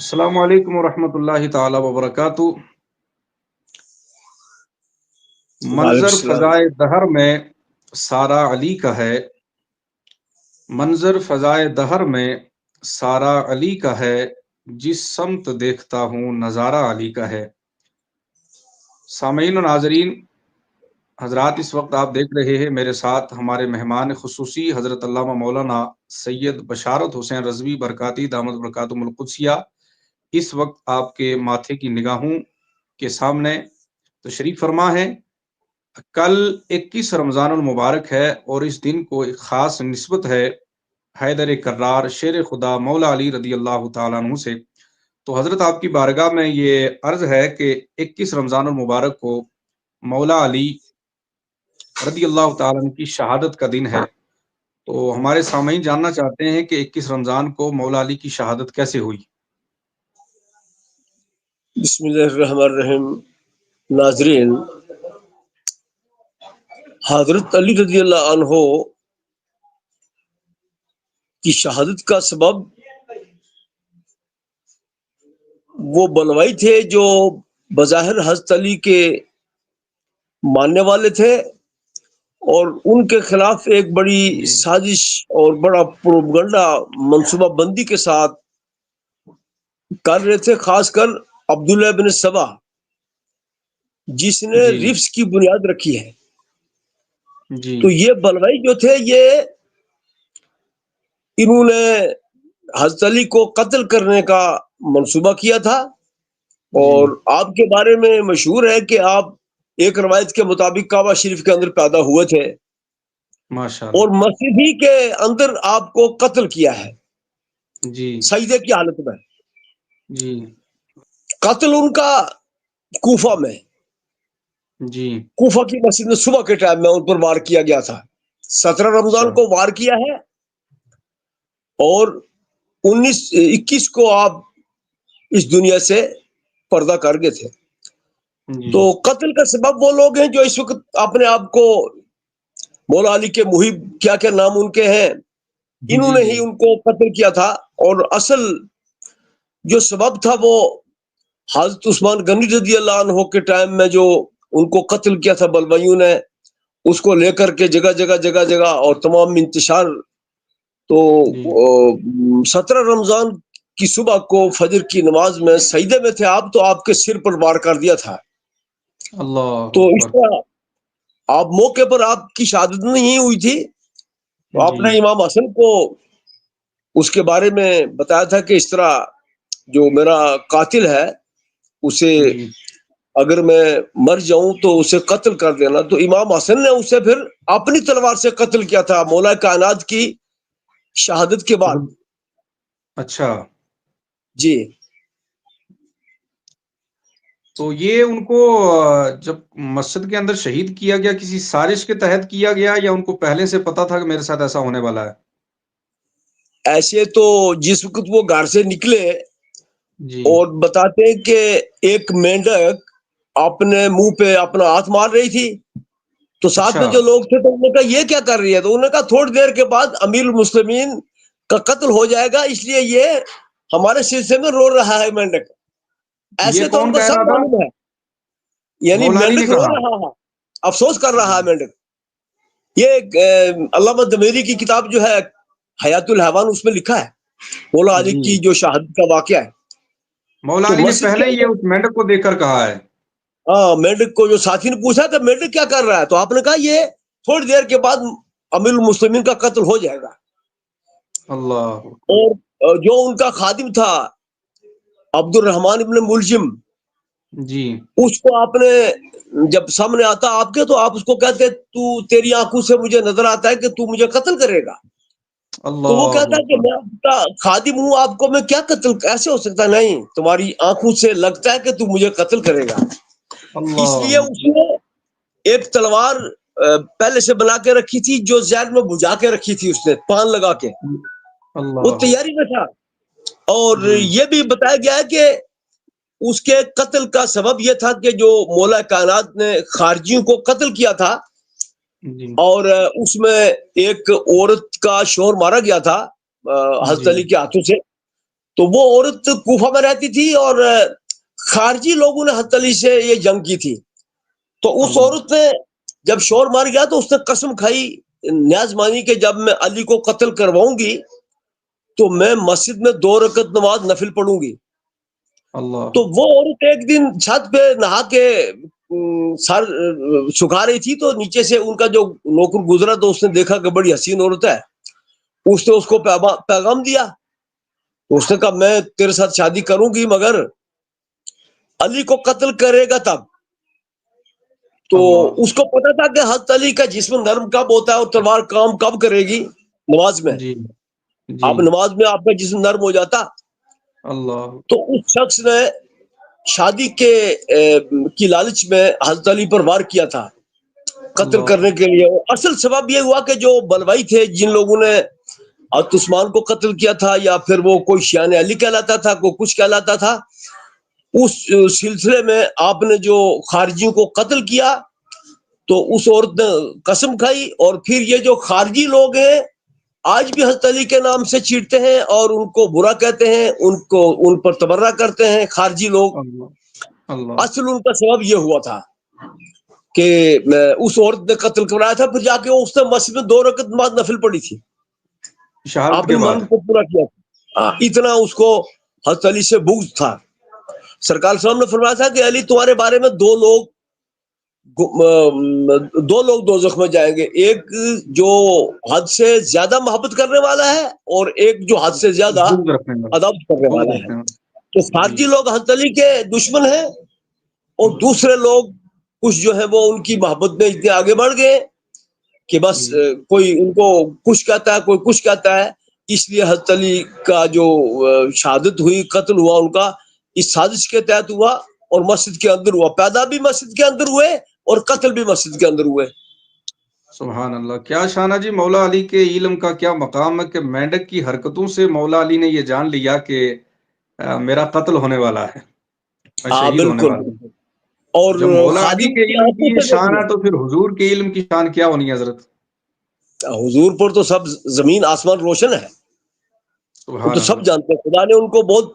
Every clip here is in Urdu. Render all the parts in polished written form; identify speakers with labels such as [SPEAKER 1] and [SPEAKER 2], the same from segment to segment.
[SPEAKER 1] السلام علیکم ورحمۃ اللہ تعالی وبرکاتہ۔
[SPEAKER 2] وعلیکم
[SPEAKER 1] منظر
[SPEAKER 2] السلام۔
[SPEAKER 1] فضائے دہر میں سارا علی کا ہے، منظر فضائے دہر میں سارا علی کا ہے، جس سمت دیکھتا ہوں نظارہ علی کا ہے۔ سامعین و ناظرین حضرات، اس وقت آپ دیکھ رہے ہیں میرے ساتھ ہمارے مہمان خصوصی حضرت علامہ مولانا سید بشارت حسین رضوی برکاتی دامت برکاتہم القدسیہ اس وقت آپ کے ماتھے کی نگاہوں کے سامنے تشریف فرما ہے۔ کل 21 رمضان المبارک ہے اور اس دن کو ایک خاص نسبت ہے حیدر کرار شیر خدا مولا علی رضی اللہ تعالیٰ عنہ سے۔ تو حضرت آپ کی بارگاہ میں یہ عرض ہے کہ 21 رمضان المبارک کو مولا علی رضی اللہ تعالیٰ عنہ کی شہادت کا دن ہے، تو ہمارے سامعین جاننا چاہتے ہیں کہ 21 رمضان کو مولا علی کی شہادت کیسے ہوئی؟
[SPEAKER 2] بسم اللہ الرحمن الرحیم۔ ناظرین، حضرت علی رضی اللہ عنہ کی شہادت کا سبب وہ بنوائی تھے جو بظاہر حضرت علی کے ماننے والے تھے، اور ان کے خلاف ایک بڑی سازش اور بڑا پروپیگنڈا منصوبہ بندی کے ساتھ کر رہے تھے، خاص کر عبداللہ بن سبا جس نے
[SPEAKER 1] جی
[SPEAKER 2] رفس کی بنیاد رکھی ہے۔
[SPEAKER 1] جی
[SPEAKER 2] تو یہ بلوائی جو تھے، یہ انہوں نے حضرت علی کو قتل کرنے کا منصوبہ کیا تھا،
[SPEAKER 1] جی
[SPEAKER 2] اور آپ کے بارے میں مشہور ہے کہ آپ ایک روایت کے مطابق کعبہ شریف کے اندر پیدا ہوئے تھے،
[SPEAKER 1] ماشاء
[SPEAKER 2] اور
[SPEAKER 1] اللہ۔
[SPEAKER 2] مسجد ہی کے اندر آپ کو قتل کیا ہے
[SPEAKER 1] جی
[SPEAKER 2] سجدے کی حالت میں۔
[SPEAKER 1] جی
[SPEAKER 2] قتل ان کا کوفہ میں،
[SPEAKER 1] جی
[SPEAKER 2] کوفہ کی مسجد میں صبح کے ٹائم میں ان پر وار کیا گیا تھا۔ 17
[SPEAKER 1] اچھا
[SPEAKER 2] رمضان کو وار کیا ہے، اور 21 کو آپ اس دنیا سے پردہ کر گئے تھے۔
[SPEAKER 1] جی
[SPEAKER 2] تو قتل کا سبب وہ لوگ ہیں جو اس وقت اپنے آپ کو مولا علی کے محب، کیا کیا نام ان کے ہیں، انہوں
[SPEAKER 1] جی
[SPEAKER 2] نے
[SPEAKER 1] جی
[SPEAKER 2] ہی ان کو قتل کیا تھا۔ اور اصل جو سبب تھا وہ حضرت عثمان غنی رضی اللہ عنہ کے ٹائم میں جو ان کو قتل کیا تھا بلوائیوں نے، اس کو لے کر کے جگہ جگہ اور تمام انتشار۔ تو
[SPEAKER 1] جی
[SPEAKER 2] 17 رمضان کی صبح کو فجر کی نماز میں سجدے میں تھے آپ، تو آپ کے سر پر وار کر دیا تھا۔
[SPEAKER 1] اللہ
[SPEAKER 2] تو اس
[SPEAKER 1] اکبر۔
[SPEAKER 2] طرح آپ موقع پر آپ کی شہادت نہیں ہوئی تھی، تو آپ
[SPEAKER 1] جی
[SPEAKER 2] نے امام حسن کو اس کے بارے میں بتایا تھا کہ اس طرح جو میرا قاتل ہے اسے
[SPEAKER 1] جی
[SPEAKER 2] اگر میں مر جاؤں تو اسے قتل کر دینا۔ تو امام حسن نے اسے پھر اپنی تلوار سے قتل کیا تھا مولا کائنات کی شہادت کے بعد۔
[SPEAKER 1] اچھا،
[SPEAKER 2] جی
[SPEAKER 1] تو یہ ان کو جب مسجد کے اندر شہید کیا گیا کسی سازش کے تحت کیا گیا، یا ان کو پہلے سے پتا تھا کہ میرے ساتھ ایسا ہونے والا ہے؟
[SPEAKER 2] ایسے تو جس وقت وہ گھر سے نکلے
[SPEAKER 1] جی
[SPEAKER 2] اور بتاتے ہیں کہ ایک مینڈک اپنے منہ پہ اپنا ہاتھ مار رہی تھی، تو ساتھ
[SPEAKER 1] اچھا
[SPEAKER 2] میں جو لوگ تھے تو انہوں نے کہا یہ کیا کر رہی ہے، تو انہوں نے کہا تھوڑی دیر کے بعد امیر المسلمین کا قتل ہو جائے گا، اس لیے یہ ہمارے سلسلے میں رو رہا ہے مینڈک۔
[SPEAKER 1] یہ
[SPEAKER 2] ایسے تو ان
[SPEAKER 1] کون
[SPEAKER 2] کو
[SPEAKER 1] کہہ
[SPEAKER 2] سب
[SPEAKER 1] رہا تھا؟
[SPEAKER 2] معلوم ہے، یعنی
[SPEAKER 1] مولا علی نے
[SPEAKER 2] مینڈک رو
[SPEAKER 1] کہا؟
[SPEAKER 2] رہا ہے، افسوس کر رہا
[SPEAKER 1] جی
[SPEAKER 2] ہے مینڈک۔ یہ علامہ دمیری کی کتاب جو ہے حیات الحیوان، اس میں لکھا ہے مولا علی
[SPEAKER 1] جی
[SPEAKER 2] کی جو شہادت کا واقعہ ہے۔
[SPEAKER 1] مولا
[SPEAKER 2] تو
[SPEAKER 1] علی نے
[SPEAKER 2] مسجد
[SPEAKER 1] پہلے
[SPEAKER 2] کے
[SPEAKER 1] یہ
[SPEAKER 2] اندر،
[SPEAKER 1] اس مینڈک کو دیکھ کر کہا ہے؟
[SPEAKER 2] ہاں، مینڈک کو جو ساتھی نے پوچھا کہ مینڈک کیا کر رہا ہے، تو آپ نے کہا یہ تھوڑی دیر کے بعد امیر المسلمین کا قتل ہو جائے گا۔
[SPEAKER 1] اللہ اکبر۔
[SPEAKER 2] اور جو ان کا خادم تھا عبد الرحمن ابن ملجم،
[SPEAKER 1] جی
[SPEAKER 2] اس کو آپ نے جب سامنے آتا آپ کے، تو آپ اس کو کہتے تو تیری آنکھوں سے مجھے نظر آتا ہے کہ تو مجھے قتل کرے گا۔ تو وہ
[SPEAKER 1] اللہ
[SPEAKER 2] کہتا ہے کہ
[SPEAKER 1] اکبر۔
[SPEAKER 2] میں آپ کا خادم ہوں، آپ کو میں کیا قتل کیسے ہو سکتا ہے؟ نہیں، تمہاری آنکھوں سے لگتا ہے کہ تو مجھے قتل کرے گا۔ اس لیے
[SPEAKER 1] اللہ
[SPEAKER 2] اس نے ایک تلوار پہلے سے بنا کے رکھی تھی، جو زہر میں بجھا کے رکھی تھی، اس نے پان لگا کے وہ
[SPEAKER 1] اللہ
[SPEAKER 2] تیاری میں تھا۔ اور
[SPEAKER 1] جی
[SPEAKER 2] یہ بھی بتایا گیا ہے کہ اس کے قتل کا سبب یہ تھا کہ جو مولا کائنات نے خارجیوں کو قتل کیا تھا،
[SPEAKER 1] جی
[SPEAKER 2] اور اس میں ایک عورت کا شوہر مارا گیا تھا حضرت
[SPEAKER 1] جی
[SPEAKER 2] علی کے ہاتھوں سے، تو وہ عورت کوفہ میں رہتی تھی اور خارجی لوگوں نے حضرت علی سے یہ جنگ کی تھی. تو اس عورت نے جب شور مار گیا تو اس نے قسم کھائی, نیاز مانی کہ جب میں علی کو قتل کرواؤں گی تو میں مسجد میں 2 رکعت نماز نفل پڑھوں گی. تو وہ عورت ایک دن چھت پہ نہا کے سر سکھا رہی تھی, تو نیچے سے ان کا جو نوکر گزرا تو اس نے دیکھا کہ بڑی حسین عورت ہے. اس نے اس کو پیغام دیا. اس نے کہا میں تیرے ساتھ شادی کروں گی مگر علی کو قتل کرے گا تب. تو اس کو پتا تھا کہ حضرت علی کا جسم نرم کب ہوتا ہے اور تلوار کام کب کرے گی نماز میں. آپ نماز میں آپ کا جسم نرم ہو جاتا. تو اس شخص نے شادی کی لالچ میں حضرت علی پر وار کیا تھا قتل کرنے کے لیے. اصل سبب یہ ہوا کہ جو بلوائی تھے, جن لوگوں نے حضرت عثمان کو قتل کیا تھا, یا پھر وہ کوئی شیان علی کہلاتا تھا, کوئی کچھ کہلاتا تھا, اس سلسلے میں آپ نے جو خارجیوں کو قتل کیا تو اس عورت نے قسم کھائی. اور پھر یہ جو خارجی لوگ ہیں آج بھی حضرت علی کے نام سے چیڑتے ہیں اور ان کو برا کہتے ہیں, ان پر تبرہ کرتے ہیں خارجی لوگ. اصل ان کا سبب یہ ہوا تھا کہ اس عورت نے قتل کرایا تھا, پھر جا کے اس نے مسجد میں 2 رکعت نماز نفل پڑھی تھی, آپ نے من کو پورا کیا تھا. اتنا اس کو حضرت علی سے بغض تھا. سرکار صلی اللہ علیہ وسلم نے فرمایا تھا کہ علی تمہارے بارے میں 2 لوگ دوزخ میں جائیں گے, ایک جو حد سے زیادہ محبت کرنے والا ہے اور ایک جو حد سے زیادہ ادب کرنے والا ہے. تو خارجی لوگ حضرت علی کے دشمن ہیں اور دوسرے لوگ کچھ جو ہے وہ ان کی محبت میں اتنے آگے بڑھ گئے کہ بس کوئی ان کو کچھ کہتا ہے, کوئی کچھ کہتا ہے. اس لیے حضرت علی کا جو شہادت ہوئی, قتل ہوا ان کا, اس سازش کے تحت ہوا اور مسجد کے اندر ہوا. پیدا بھی مسجد کے اندر ہوئے اور قتل بھی مسجد کے اندر ہوئے.
[SPEAKER 1] سبحان اللہ, کیا شان ہے جی. مولا علی کے علم کا کیا مقام ہے کہ مینڈک کی حرکتوں سے مولا علی نے یہ جان لیا کہ میرا قتل ہونے والا ہے, میں شہید ہونے والا ہوں.
[SPEAKER 2] اور
[SPEAKER 1] جب مولا علی کے علم کی یہ شان ہے تو پھر حضور کے علم کی شان کیا ہونی ہے حضرت؟
[SPEAKER 2] حضور پر تو سب زمین آسمان روشن ہے, وہ تو سب جانتے ہیں. خدا نے ان کو بہت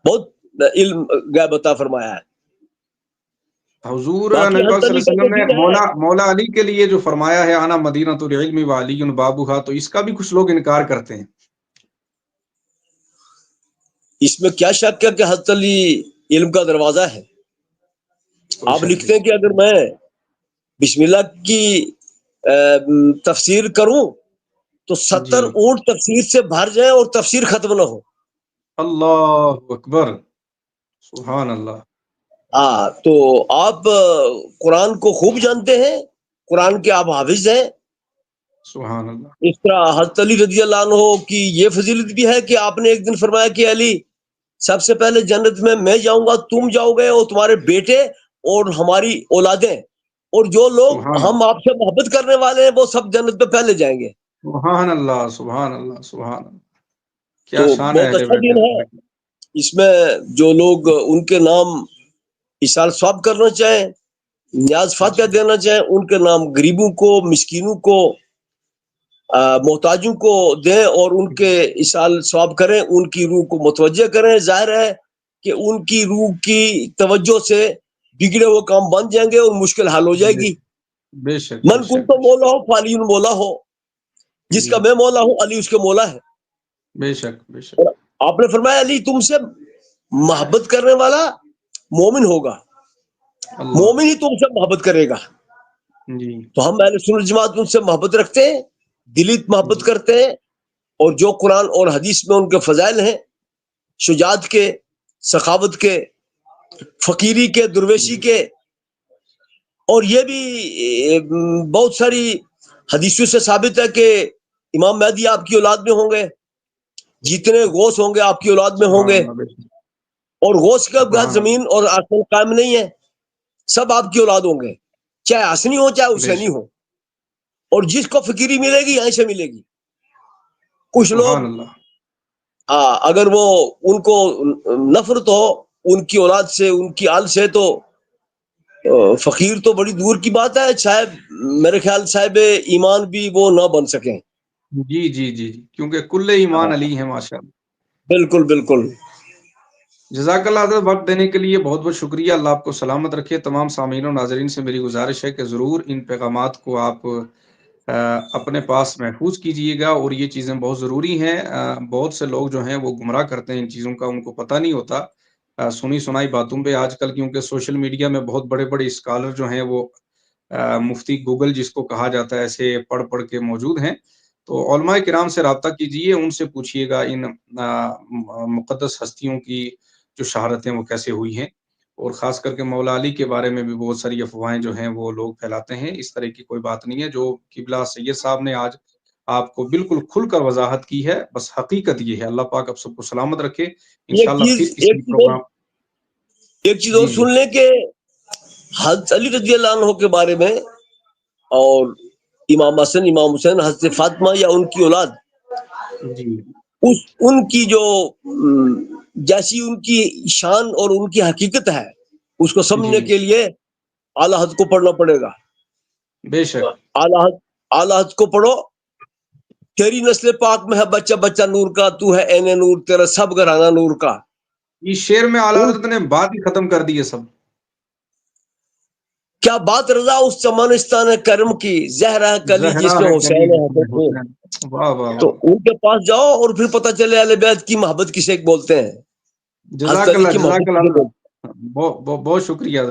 [SPEAKER 2] بہت علم غیب عطا فرمایا ہے.
[SPEAKER 1] حضور نبی پاک صلی اللہ علیہ وسلم نے مولا علی کے لیے جو فرمایا ہے انا مدینۃ العلم وعلی بابھا, تو اس کا بھی کچھ لوگ انکار کرتے ہیں.
[SPEAKER 2] اس میں کیا شک ہے کہ حضرت علی علم کا دروازہ ہے. آپ لکھتے ہیں کہ اگر میں بسم اللہ کی تفسیر کروں تو 70 اونٹ تفسیر سے بھر جائیں اور تفسیر ختم نہ ہو.
[SPEAKER 1] اللہ اکبر, سبحان اللہ.
[SPEAKER 2] تو آپ قرآن کو خوب جانتے ہیں, قرآن کے آپ حافظ ہیں.
[SPEAKER 1] سبحان اللہ.
[SPEAKER 2] اس طرح حضرت علی رضی اللہ عنہ کی یہ فضیلت بھی ہے کہ آپ نے ایک دن فرمایا کہ علی سب سے پہلے جنت میں جاؤں گا, تم جاؤ گے اور تمہارے بیٹے اور ہماری اولادیں, اور جو لوگ ہم آپ سے محبت کرنے والے ہیں وہ سب جنت میں پہلے جائیں گے.
[SPEAKER 1] سبحان اللہ, سبحان اللہ, سبحان اللہ. کیا
[SPEAKER 2] تو
[SPEAKER 1] شان
[SPEAKER 2] بہت اچھا دن ہے. اس میں جو لوگ ان کے نام اِسال ثواب کرنا چاہیں, نیاز فاتحہ دینا چاہیں, ان کے نام غریبوں کو, مسکینوں کو, محتاجوں کو دیں اور ان کے اِسال ثواب کریں, ان کی روح کو متوجہ کریں. ظاہر ہے کہ ان کی روح کی توجہ سے بگڑے ہوئے کام بن جائیں گے اور مشکل حل ہو جائے گی.
[SPEAKER 1] بے شک,
[SPEAKER 2] من کن تو مولا ہو فالی مولا ہو, جس کا میں مولا ہوں علی اس کے مولا ہے.
[SPEAKER 1] بے شک, بے شک.
[SPEAKER 2] آپ نے فرمایا علی تم سے محبت کرنے والا مومن ہوگا, مومن ہی تم سے محبت کرے گا. تو ہم اہل سنت جماعت ان سے محبت رکھتے ہیں, دلی محبت کرتے ہیں, اور جو قرآن اور حدیث میں ان کے فضائل ہیں, شجاعت کے, سخاوت کے, فقیری کے, درویشی کے, اور یہ بھی بہت ساری حدیثوں سے ثابت ہے کہ امام مہدی آپ کی اولاد میں ہوں گے, جتنے غوث ہوں گے آپ کی اولاد میں ہوں گے, اور غوث کا بغیر زمین اور آسمان قائم نہیں ہے, سب آپ کی اولاد ہوں گے, چاہے حسنی ہو چاہے حسینی ہو. اور جس کو فقیری ملے گی یہیں سے ملے گی. کچھ لوگ اگر وہ ان کو نفرت ہو ان کی اولاد سے, ان کی آل سے, تو فقیر تو بڑی دور کی بات ہے, شاید میرے خیال صاحب ایمان بھی وہ نہ بن سکیں.
[SPEAKER 1] جی, کیونکہ کل ایمان علی ہے ماشاءاللہ.
[SPEAKER 2] بالکل بالکل.
[SPEAKER 1] جزاک اللہ حضرت، وقت دینے کے لیے بہت بہت شکریہ، اللہ آپ کو سلامت رکھے۔ تمام سامعین و ناظرین سے میری گزارش ہے کہ ضرور ان پیغامات کو آپ اپنے پاس محفوظ کیجئے گا، اور یہ چیزیں بہت ضروری ہیں۔ بہت سے لوگ جو ہیں وہ گمراہ کرتے ہیں ان چیزوں کا، ان کو پتہ نہیں ہوتا۔ سنی سنائی باتوں پہ آج کل، کیونکہ سوشل میڈیا میں بہت بڑے بڑے اسکالر جو ہیں وہ مفتی گوگل جس کو کہا جاتا ہے، ایسے پڑھ پڑھ کے موجود ہیں۔ تو علماء کرام سے رابطہ کیجئے، ان سے پوچھئے گا ان مقدس ہستیوں کی جو شہادتیں وہ کیسے ہوئی ہیں، اور خاص کر کے مولا علی کے بارے میں بھی بہت ساری افواہیں جو ہیں وہ لوگ پھیلاتے ہیں۔ اس طرح کی کوئی بات نہیں ہے، جو قبلہ سید صاحب نے آج آپ کو بالکل کھل کر وضاحت کی ہے، بس حقیقت یہ ہے۔ اللہ پاک آپ سب کو سلامت رکھے،
[SPEAKER 2] ایک
[SPEAKER 1] انشاءاللہ
[SPEAKER 2] چیز
[SPEAKER 1] پھر
[SPEAKER 2] ایک
[SPEAKER 1] کسی
[SPEAKER 2] چیز اور
[SPEAKER 1] پروگرام۔
[SPEAKER 2] ایک چیز اور
[SPEAKER 1] جی جی
[SPEAKER 2] سن لیں کہ حضرت علی رضی اللہ عنہ کے بارے میں، اور امام حسن، امام حسین، حضرت فاطمہ یا ان کی اولاد،
[SPEAKER 1] جی
[SPEAKER 2] ان کی جو جیسی ان کی شان اور ان کی حقیقت ہے، اس کو
[SPEAKER 1] جی،
[SPEAKER 2] سمجھنے کے لیے اعلی حدیث کو پڑھنا پڑے گا۔
[SPEAKER 1] بے شک۔
[SPEAKER 2] اعلی حدیث کو پڑھو۔ تیری نسل پاک میں ہے بچہ بچہ نور کا، تو ہے عین نور، تیرا سب گھرانہ نور کا۔
[SPEAKER 1] اس شعر میں اعلیٰ حضرت نے بات ہی ختم کر دی ہے سب۔
[SPEAKER 2] کیا بات رضا اس چمنستان کرم کی، زہرا کلی
[SPEAKER 1] زہرا
[SPEAKER 2] جس میں
[SPEAKER 1] ہے کلی
[SPEAKER 2] حسین
[SPEAKER 1] جس میں
[SPEAKER 2] حسن۔
[SPEAKER 1] حسین، واہ واہ
[SPEAKER 2] تو
[SPEAKER 1] واہ،
[SPEAKER 2] ان کے پاس جاؤ اور پھر پتہ چلے اہل بیت کی محبت کسے بولتے ہیں، حضرت
[SPEAKER 1] جزاک
[SPEAKER 2] علی
[SPEAKER 1] اللہ،
[SPEAKER 2] کی
[SPEAKER 1] جزاک
[SPEAKER 2] محبت کسے
[SPEAKER 1] اللہ،
[SPEAKER 2] بولتے ہیں۔
[SPEAKER 1] بہت بہت شکریہ۔